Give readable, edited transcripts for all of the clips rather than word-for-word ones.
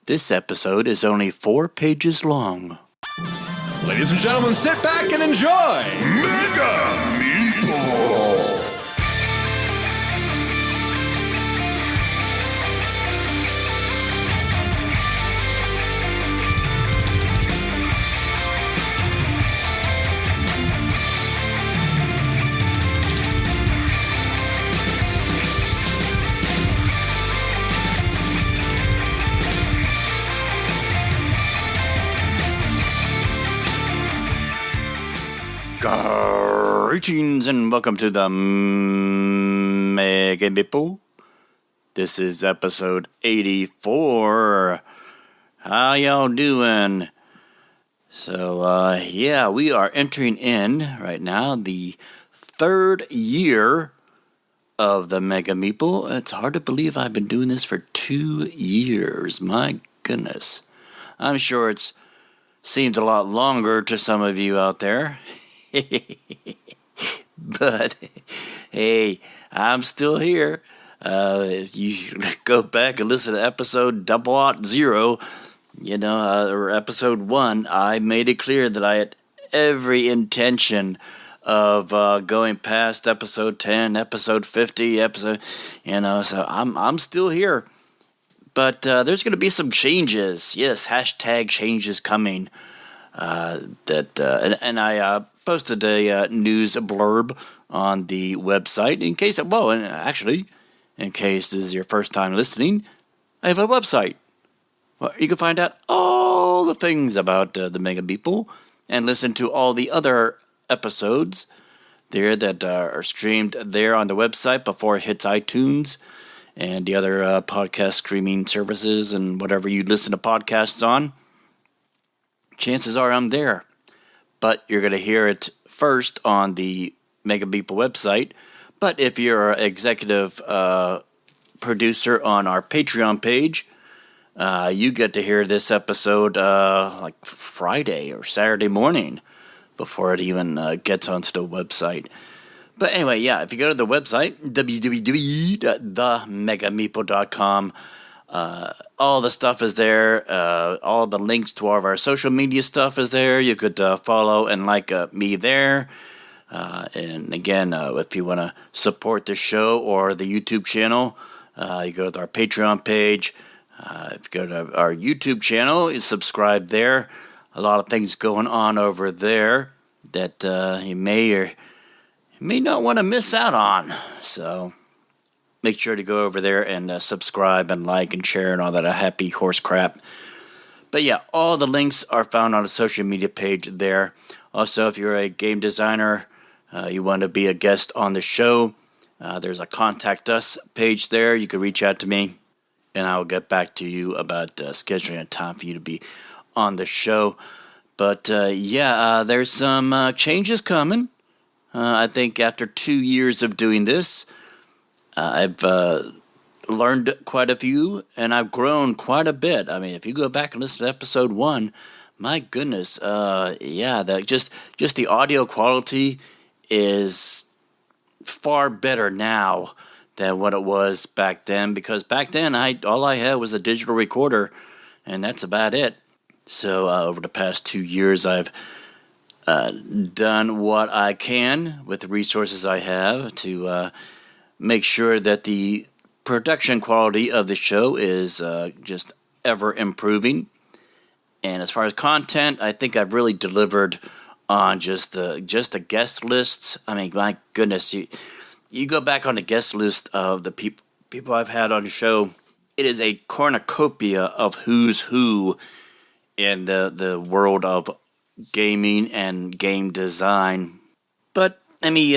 This episode is only 4 pages long. Ladies and gentlemen, sit back and enjoy Mega Meeple! Greetings and welcome to the Mega Meeple. This is episode 84. How y'all doing? So, we are entering in right now the 3rd year of the Mega Meeple. It's hard to believe I've been doing this for 2 years. My goodness. I'm sure it's seemed a lot longer to some of you out there. But, hey, I'm still here. If you go back and listen to episode 000, or episode 1, I made it clear that I had every intention of going past episode 10, episode 50, so I'm still here. But there's going to be some changes. Yes, hashtag changes coming. And I posted a news blurb on the website in case this is your first time listening, I have a website. Well, you can find out all the things about the Mega Meeple and listen to all the other episodes there that are streamed there on the website before it hits iTunes and the other podcast streaming services and whatever you listen to podcasts on. Chances are I'm there. But you're going to hear it first on the Mega Meeple website. But if you're an executive producer on our Patreon page, you get to hear this episode like Friday or Saturday morning before it even gets onto the website. But anyway, if you go to the website, www.themegameeple.com, all the stuff is there. All the links to all of our social media stuff is there. You could follow and like me there. And again, if you want to support the show or the YouTube channel, you go to our Patreon page. If you go to our YouTube channel, you subscribe there. A lot of things going on over there that you may or may not want to miss out on. So make sure to go over there and subscribe and like and share and all that happy horse crap. But all the links are found on the social media page there. Also, if you're a game designer, you want to be a guest on the show, there's a Contact Us page there. You can reach out to me, and I will get back to you about scheduling a time for you to be on the show. But, there's some changes coming. I think after 2 years of doing this, I've learned quite a few, and I've grown quite a bit. I mean, if you go back and listen to episode 1, my goodness, just the audio quality is far better now than what it was back then. Because back then, all I had was a digital recorder, and that's about it. So over the past 2 years, I've done what I can with the resources I have to make sure that the production quality of the show is just ever improving. And as far as content, I think I've really delivered on just the guest lists. I mean, my goodness, you go back on the guest list of the people I've had on the show, it is a cornucopia of who's who in the world of gaming and game design. But let me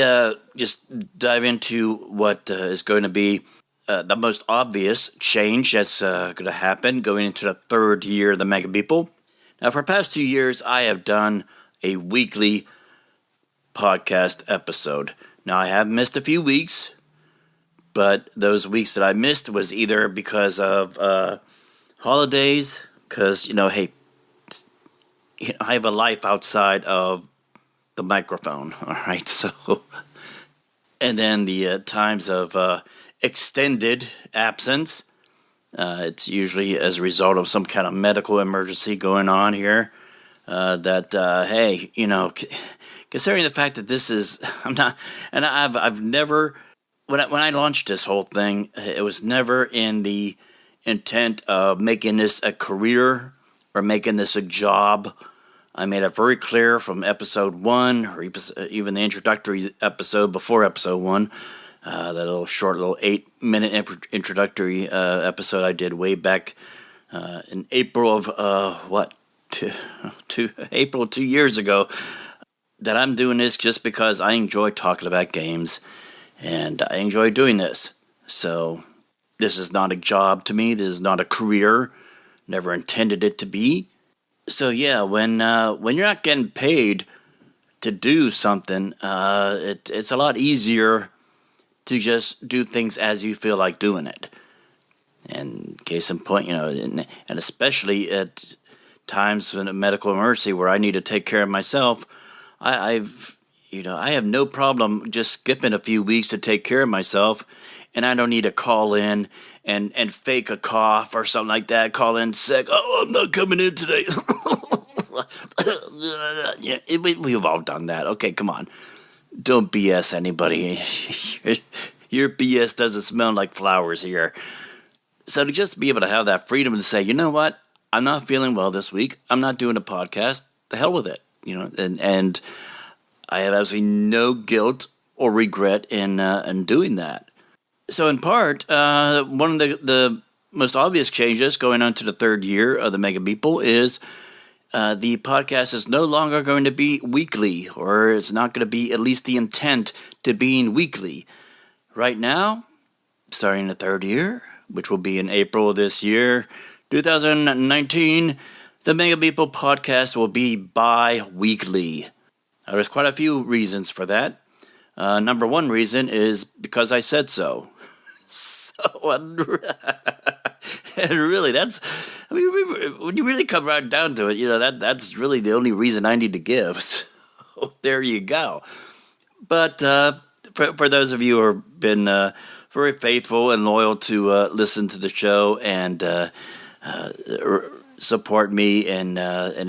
just dive into what is going to be the most obvious change that's going to happen going into the 3rd year of the Mega Meeple. Now, for the past 2 years, I have done a weekly podcast episode. Now, I have missed a few weeks, but those weeks that I missed was either because of holidays, because, I have a life outside of the microphone, all right? So, and then the times of extended absence It's usually as a result of some kind of medical emergency going on here. Hey, considering the fact that this is, I'm not, and I've never, when I launched this whole thing, it was never in the intent of making this a career or making this a job. I made it very clear from episode 1, or even the introductory episode before episode 1, that little 8-minute introductory episode I did way back in April of April 2 years ago, that I'm doing this just because I enjoy talking about games, and I enjoy doing this. So this is not a job to me. This is not a career. Never intended it to be. So yeah, when you're not getting paid to do something, it's a lot easier to just do things as you feel like doing it. And case in point, and especially at times in a medical emergency where I need to take care of myself, I have no problem just skipping a few weeks to take care of myself, and I don't need to call in and fake a cough or something like that, call in sick. Oh, I'm not coming in today. Yeah, we've all done that. Okay, come on. Don't BS anybody. Your BS doesn't smell like flowers here. So to just be able to have that freedom to say, you know what? I'm not feeling well this week. I'm not doing a podcast. The hell with it. And I have absolutely no guilt or regret in doing that. So in part, one of the most obvious changes going on to the third year of the Mega Meeple is the podcast is no longer going to be weekly, or it's not going to be at least the intent to being weekly. Right now, starting the third year, which will be in April of this year, 2019, the Mega Meeple podcast will be bi-weekly. There's quite a few reasons for that. Number one reason is because I said so. And really, when you really come right down to it, that's really the only reason I need to give. So there you go. But for those of you who have been very faithful and loyal to listen to the show and support me and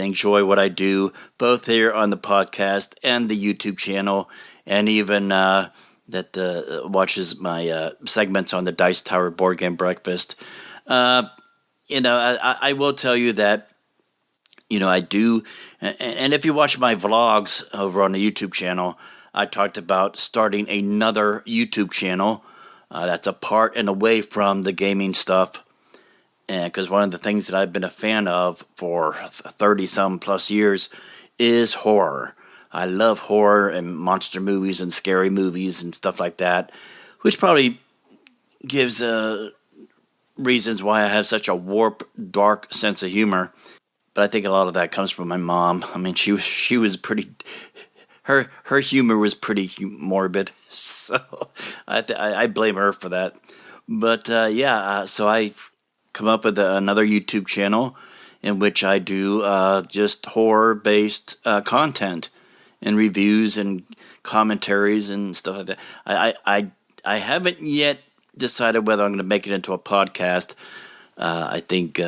enjoy what I do, both here on the podcast and the YouTube channel, and even that watches my segments on the Dice Tower Board Game Breakfast. I will tell you that, I do, and if you watch my vlogs over on the YouTube channel, I talked about starting another YouTube channel that's apart and away from the gaming stuff. And because one of the things that I've been a fan of for 30-some plus years is horror. I love horror and monster movies and scary movies and stuff like that, which probably gives reasons why I have such a warped, dark sense of humor. But I think a lot of that comes from my mom. I mean, she was pretty. Her humor was pretty morbid, so I blame her for that. But so I come up with another YouTube channel in which I do just horror-based content and reviews and commentaries and stuff like that. I haven't yet decided whether I'm going to make it into a podcast. I think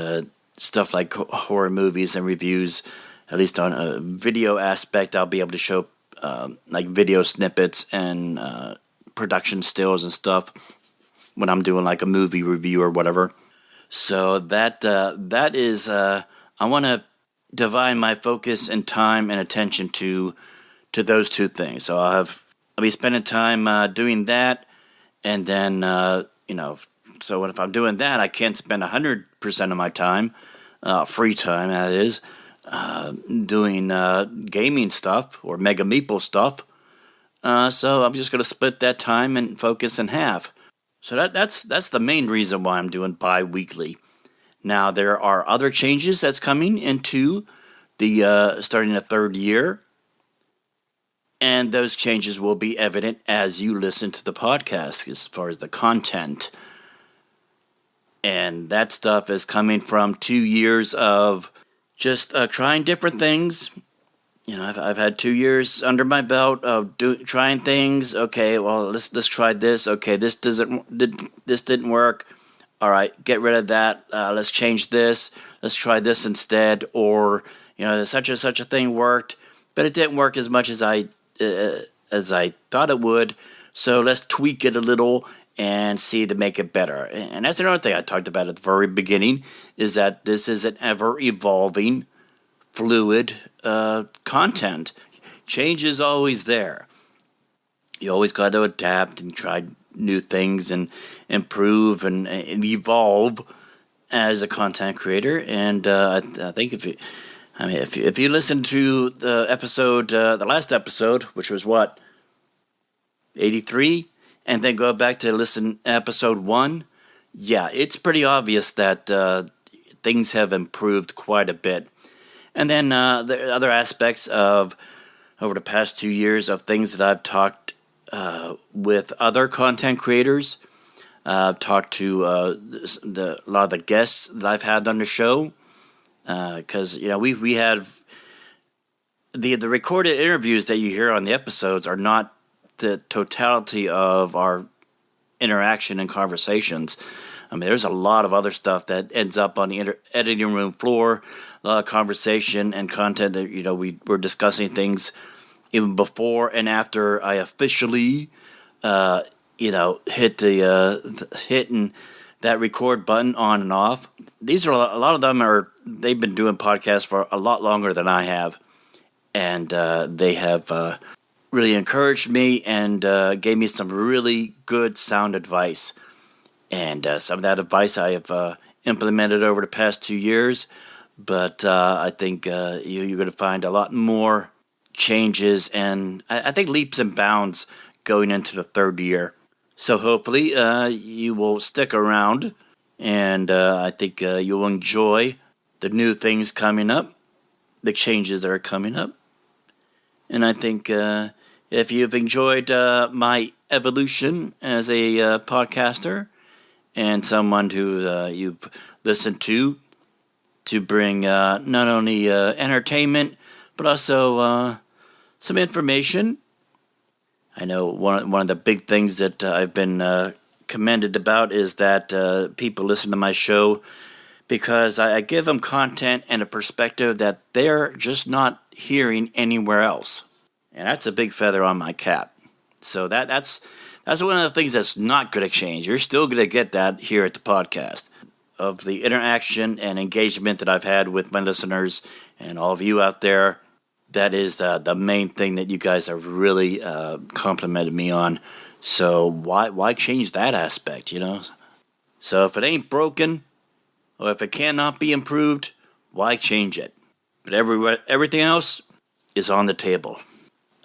stuff like horror movies and reviews, at least on a video aspect, I'll be able to show like video snippets and production stills and stuff when I'm doing like a movie review or whatever. So that is I want to divide my focus and time and attention to those two things. So I'll be spending time doing that, and then so if I'm doing that, I can't spend 100% of my time, free time that is, doing gaming stuff or Mega Meeple stuff. So I'm just going to split that time and focus in half. So that's the main reason why I'm doing bi-weekly. Now there are other changes that's coming into the starting the third year, and those changes will be evident as you listen to the podcast as far as the content. And that stuff is coming from 2 years of just trying different things. I've had 2 years under my belt of trying things. Okay, well let's try this. Okay, this didn't work. all right, get rid of that. Let's change this. Let's try this instead. Or, such and such a thing worked, but it didn't work as much as I thought it would. So let's tweak it a little and see to make it better. And that's another thing I talked about at the very beginning, is that this is an ever-evolving, fluid content. Change is always there. You always got to adapt and try new things and improve and evolve as a content creator. And I think if you listen to the episode, the last episode, which was 83, and then go back to listen episode 1, yeah, it's pretty obvious that things have improved quite a bit. And then the other aspects of over the past 2 years of things that I've talked with other content creators. I've talked to a lot of the guests that I've had on the show, because we have the recorded interviews that you hear on the episodes are not the totality of our interaction and conversations. I mean, there's a lot of other stuff that ends up on the editing room floor, a lot of conversation and content that we're discussing things even before and after I officially, hit hitting that record button on and off. These are a lot of them they've been doing podcasts for a lot longer than I have, and they have really encouraged me and gave me some really good sound advice. And some of that advice I have implemented over the past 2 years, but I think you're going to find a lot more changes and I think leaps and bounds going into the 3rd year. So hopefully you will stick around, and I think you'll enjoy the new things coming up, the changes that are coming up. And I think if you've enjoyed my evolution as a podcaster and someone who you've listened to bring not only entertainment but also some information. I know one of the big things that I've been commended about is that people listen to my show because I give them content and a perspective that they're just not hearing anywhere else. And that's a big feather on my cap. So that's one of the things that's not going to change. You're still going to get that here at the podcast. Of the interaction and engagement that I've had with my listeners and all of you out there, that is the main thing that you guys have really complimented me on. So why change that aspect, So if it ain't broken, or if it cannot be improved, why change it? But everything else is on the table.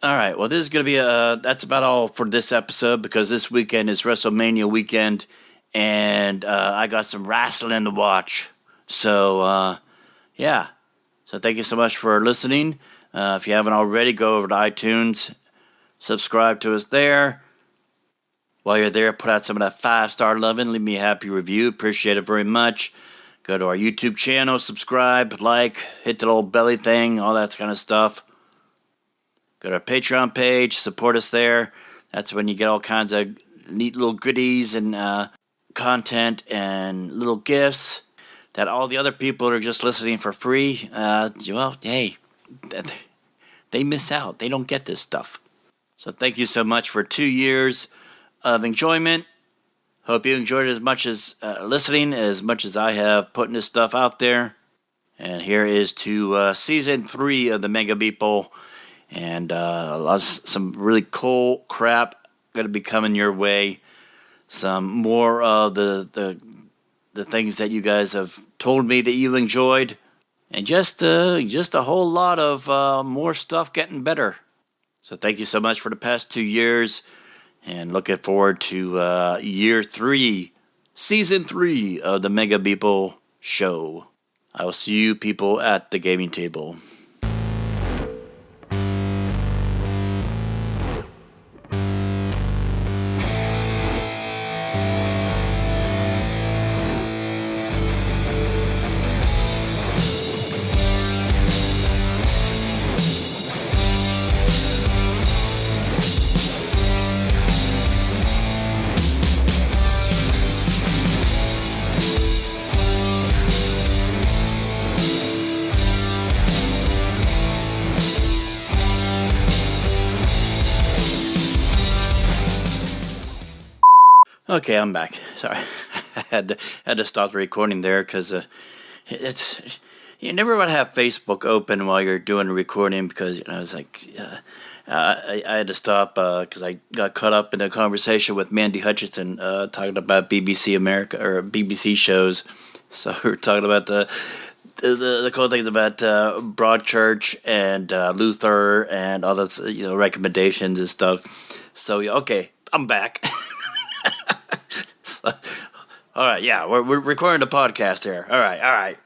All right, well, this is going to be that's about all for this episode, because this weekend is WrestleMania weekend, and I got some wrestling to watch. So, yeah. So thank you so much for listening. If you haven't already, go over to iTunes, subscribe to us there. While you're there, put out some of that 5-star loving. Leave me a happy review. Appreciate it very much. Go to our YouTube channel, subscribe, like, hit the little belly thing, all that kind of stuff. Go to our Patreon page, support us there. That's when you get all kinds of neat little goodies and content and little gifts that all the other people that are just listening for free, well, hey, they miss out. They don't get this stuff. So thank you so much for 2 years of enjoyment. Hope you enjoyed it as much as listening, as much as I have putting this stuff out there. And here is to Season 3 of the Mega Beeple. And some really cool crap going to be coming your way. Some more of the things that you guys have told me that you enjoyed. And just a whole lot of more stuff getting better. So thank you so much for the past 2 years. And looking forward to year 3, Season 3 of the Mega Beeple Show. I will see you people at the gaming table. Okay, I'm back. Sorry, I had to stop the recording there because it's you never want to have Facebook open while you're doing a recording because it's like I had to stop because I got caught up in a conversation with Mandy Hutchinson talking about BBC America or BBC shows. So we were talking about the cool things about Broadchurch and Luther and all those recommendations and stuff. So okay, I'm back. All right, yeah, we're recording the podcast here. All right.